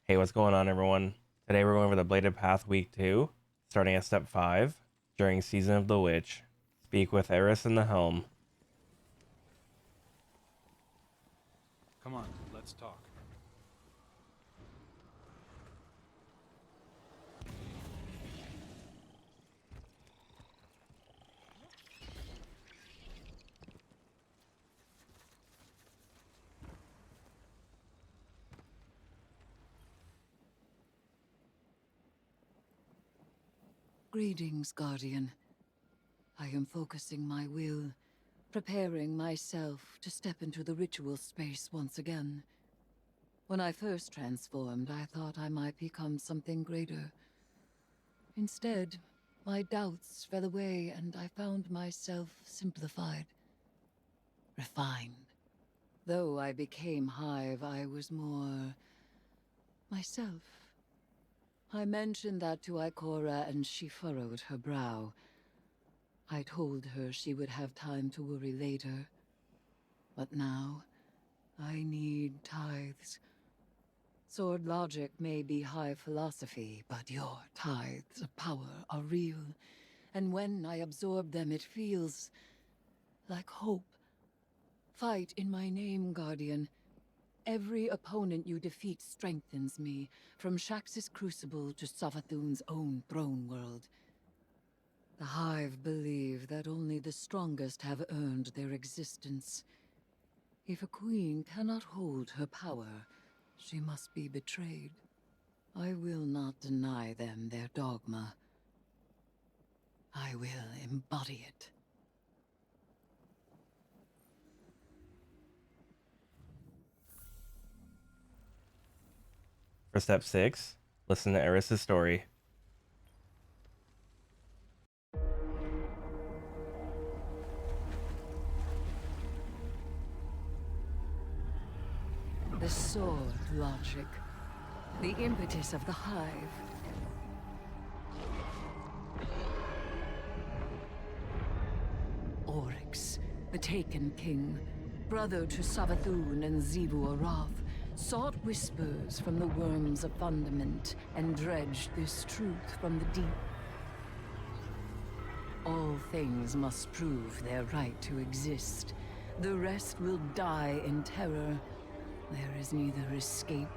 Hey, what's going on, everyone? Today we're going over the Bladed Path Week 2, starting at Step 5, during Season of the Witch. Speak with Eris in the helm. Come on, let's talk. Greetings, Guardian. I am focusing my will, preparing myself to step into the ritual space once again. When I first transformed, I thought I might become something greater. Instead, my doubts fell away and I found myself simplified, refined. Though I became Hive, I was more myself. I mentioned that to Ikora and she furrowed her brow. I told her she would have time to worry later. But now, I need tithes. Sword logic may be high philosophy, but your tithes of power are real. And when I absorb them, it feels like hope. Fight in my name, Guardian. Every opponent you defeat strengthens me, from Shax's crucible to Savathun's own throne world. The Hive believe that only the strongest have earned their existence. If a queen cannot hold her power, she must be betrayed. I will not deny them their dogma. I will embody it. For Step 6, listen to Eris' story. The sword logic. The impetus of the Hive. Oryx, the Taken King, brother to Savathun and Xivu Arath, sought whispers from the worms of fundament and dredged this truth from the deep. All things must prove their right to exist. The rest will die in terror. There is neither escape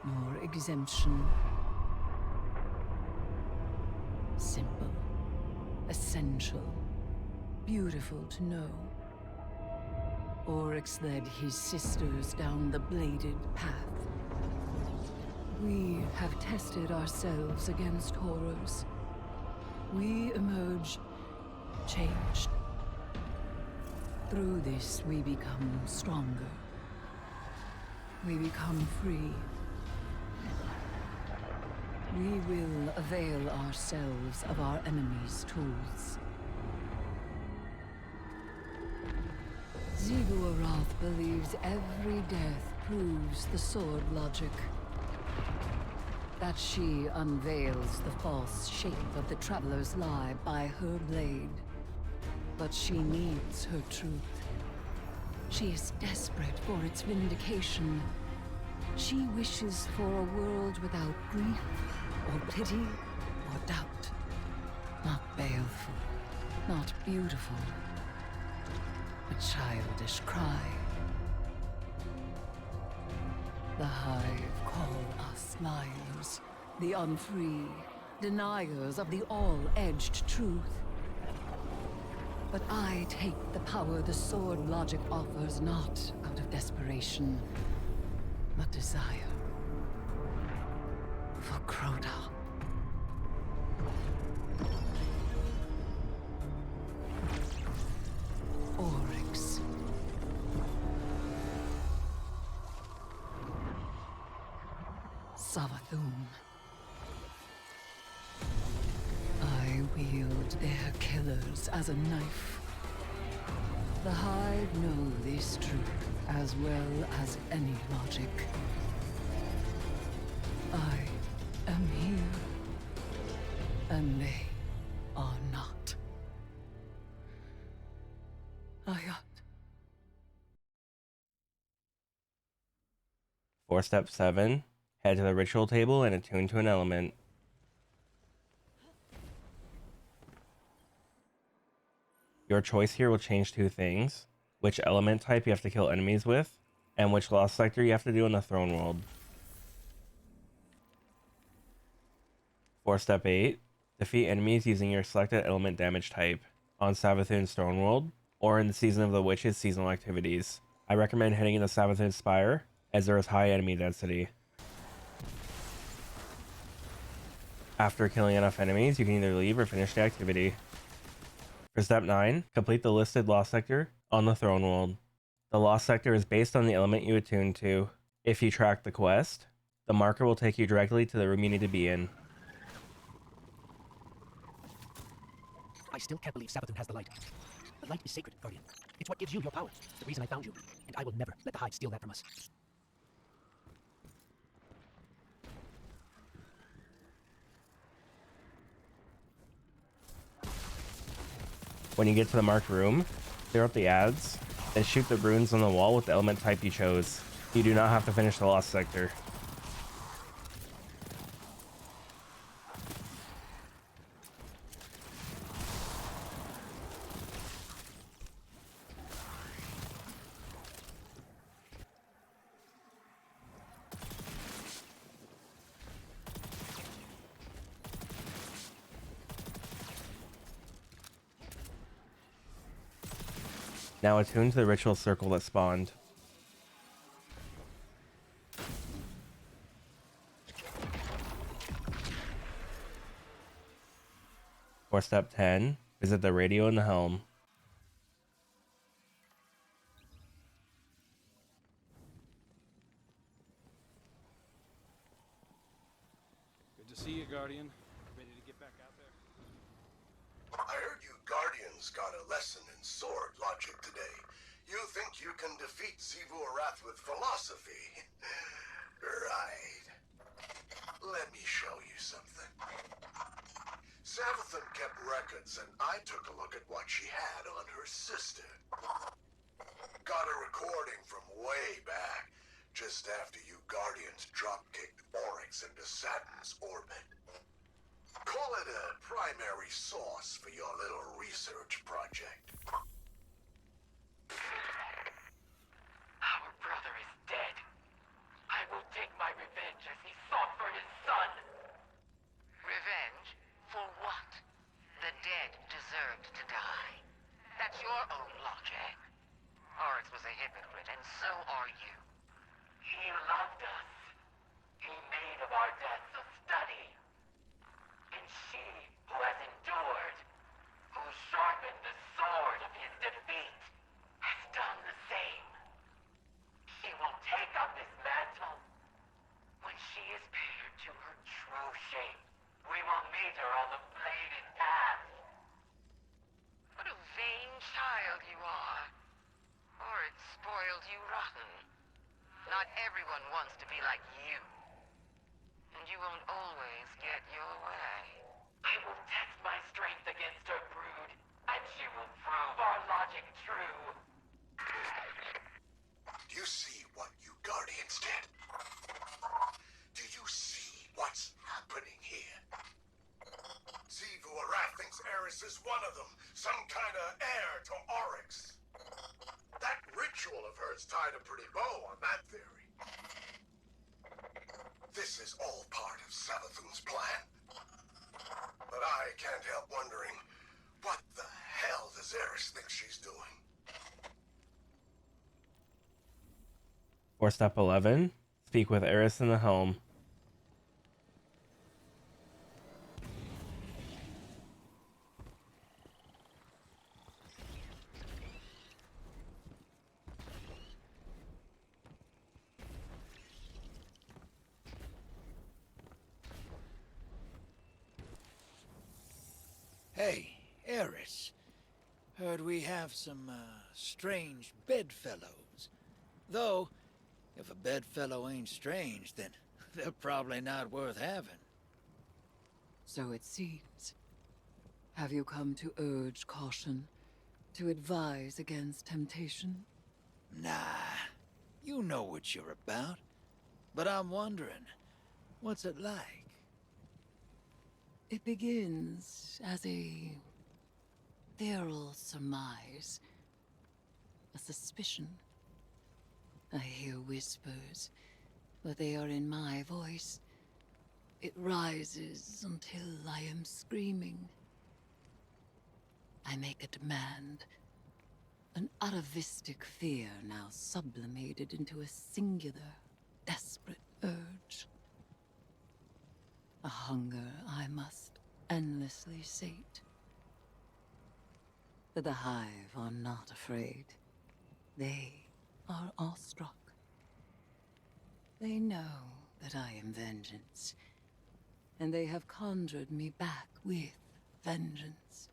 nor exemption. Simple, essential, beautiful to know. Oryx led his sisters down the bladed path. We have tested ourselves against horrors. We emerge changed. Through this, we become stronger. We become free. We will avail ourselves of our enemy's tools. Xivu Arath believes every death proves the sword logic. That she unveils the false shape of the Traveler's lie by her blade. But she needs her truth. She is desperate for its vindication. She wishes for a world without grief, or pity, or doubt. Not baleful, not beautiful. A childish cry. The Hive call us liars, the unfree, deniers of the all-edged truth. But I take the power the sword logic offers not out of desperation, but desire. For Crota. Oryx. Savathun. I wield their killers as a knife. The Hive know this truth as well as any logic. I am here, and they are not. Ayat. For Step 7, Head to the ritual table and attune to an element. Your choice here will change two things: which element type you have to kill enemies with, and which lost sector you have to do in the throne world. For step 8, defeat enemies using your selected element damage type on Savathun's throne world, or in the Season of the Witch's seasonal activities. I recommend hitting the Savathun Spire, as there is high enemy density. After killing enough enemies, you can either leave or finish the activity. For step 9, complete the listed lost sector on the throne world. The lost sector is based on the element you attune to. If you track the quest, the marker will take you directly to the room you need to be in. I still can't believe Savathun has the light. The light is sacred, Guardian. It's what gives you your power. It's the reason I found you. And I will never let the Hive steal that from us. When you get to the marked room, clear up the ads, and shoot the runes on the wall with the element type you chose. You do not have to finish the lost sector. Now attune to the ritual circle that spawned. For step 10, visit the radio in the helm. Good to see you, Guardian. Ready to get back out there? I heard you Guardians got a lesson in sword logic today. You think you can defeat Xivu Arath with philosophy? Right. Let me show you something. Savathun kept records, and I took a look at what she had on her sister. Got a recording from way back, just after you Guardians drop-kicked Oryx into Saturn's orbit. Call it a primary source for your little research project. Our brother is dead. I will take my revenge as he sought for his son. Revenge? For what? The dead deserved to die. That's your own logic. Oryx was a hypocrite, and so are you. He loved us. He made of our deaths a study. And she, who has endured, who sharpened the sword of his defeat, has done the same. She will take up his mantle. When she is paired to her true shape, we will meet her on the bladed path. What a vain child you are. Oryx spoiled you rotten. Not everyone wants to be like you. And you won't always get your way. I will test my strength against her brood, and she will prove our logic true. Do you see what you Guardians did? Do you see what's happening here? Xivu Arath thinks Eris is one of them, some kind of heir to Oryx. That ritual of hers tied a pretty bow on that theory. This is all part of Savathun's plan. But I can't help wondering, what the hell does Eris think she's doing? For step 11, speak with Eris in the helm. Hey, Eris. Heard we have some, strange bedfellows. Though, if a bedfellow ain't strange, then they're probably not worth having. So it seems. Have you come to urge caution? To advise against temptation? Nah, you know what you're about. But I'm wondering, What's it like? It begins as a feral surmise, a suspicion. I hear whispers, but they are in my voice. It rises until I am screaming. I make a demand. An atavistic fear now sublimated into a singular, desperate urge. A hunger I must endlessly sate. But the Hive are not afraid. They are awestruck. They know that I am vengeance, and they have conjured me back with vengeance.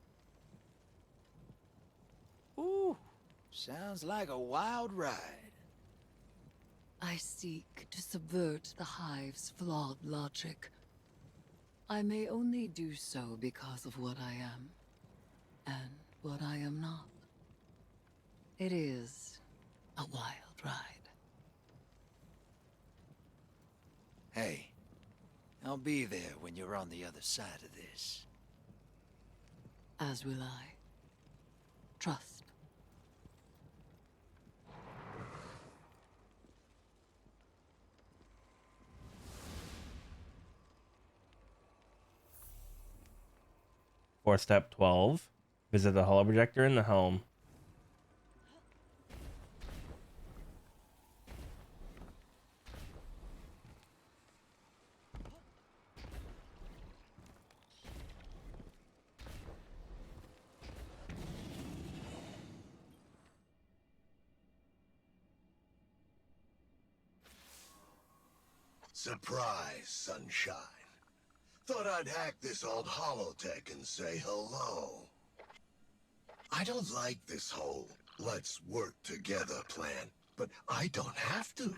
Ooh, sounds like a wild ride. I seek to subvert the Hive's flawed logic. I may only do so because of what I am, and what I am not. It is a wild ride. Hey, I'll be there when you're on the other side of this. As will I. Trust. For step 12, visit the Holoprojector in the H.E.L.M. Surprise, sunshine. Thought I'd hack this old holotech and say hello. I don't like this whole let's work together plan, but I don't have to.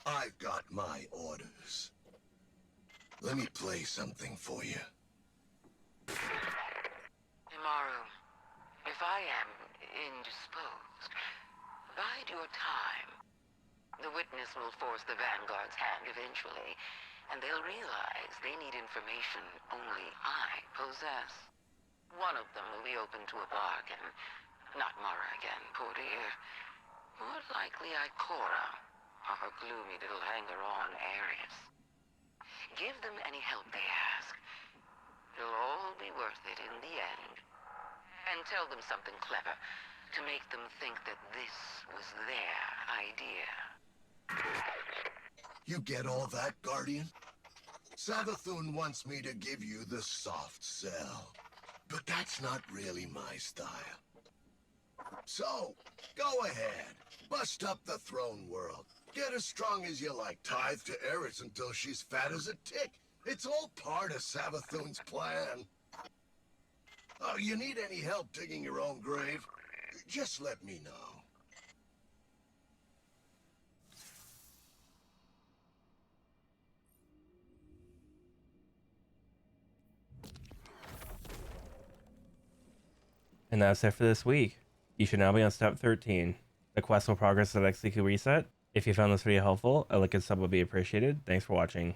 I've got my orders. Let me play something for you. Imaru, if I am indisposed, bide your time. The witness will force the Vanguard's hand eventually, and they'll realize they need information only I possess. One of them will be open to a bargain. Not Mara again, poor dear. More likely Ikora, or her gloomy little hanger-on Eris. Give them any help they ask. It'll all be worth it in the end. And tell them something clever, to make them think that this was their idea. You get all that, Guardian? Savathun wants me to give you the soft sell. But that's not really my style. So, go ahead. Bust up the throne world. Get as strong as you like. Tithe to Eris until she's fat as a tick. It's all part of Savathun's plan. Oh, you need any help digging your own grave? Just let me know. And that's it for this week. You should now be on step 13. The quest will progress to the next weekly reset. If you found this video helpful, a like and sub would be appreciated. Thanks for watching.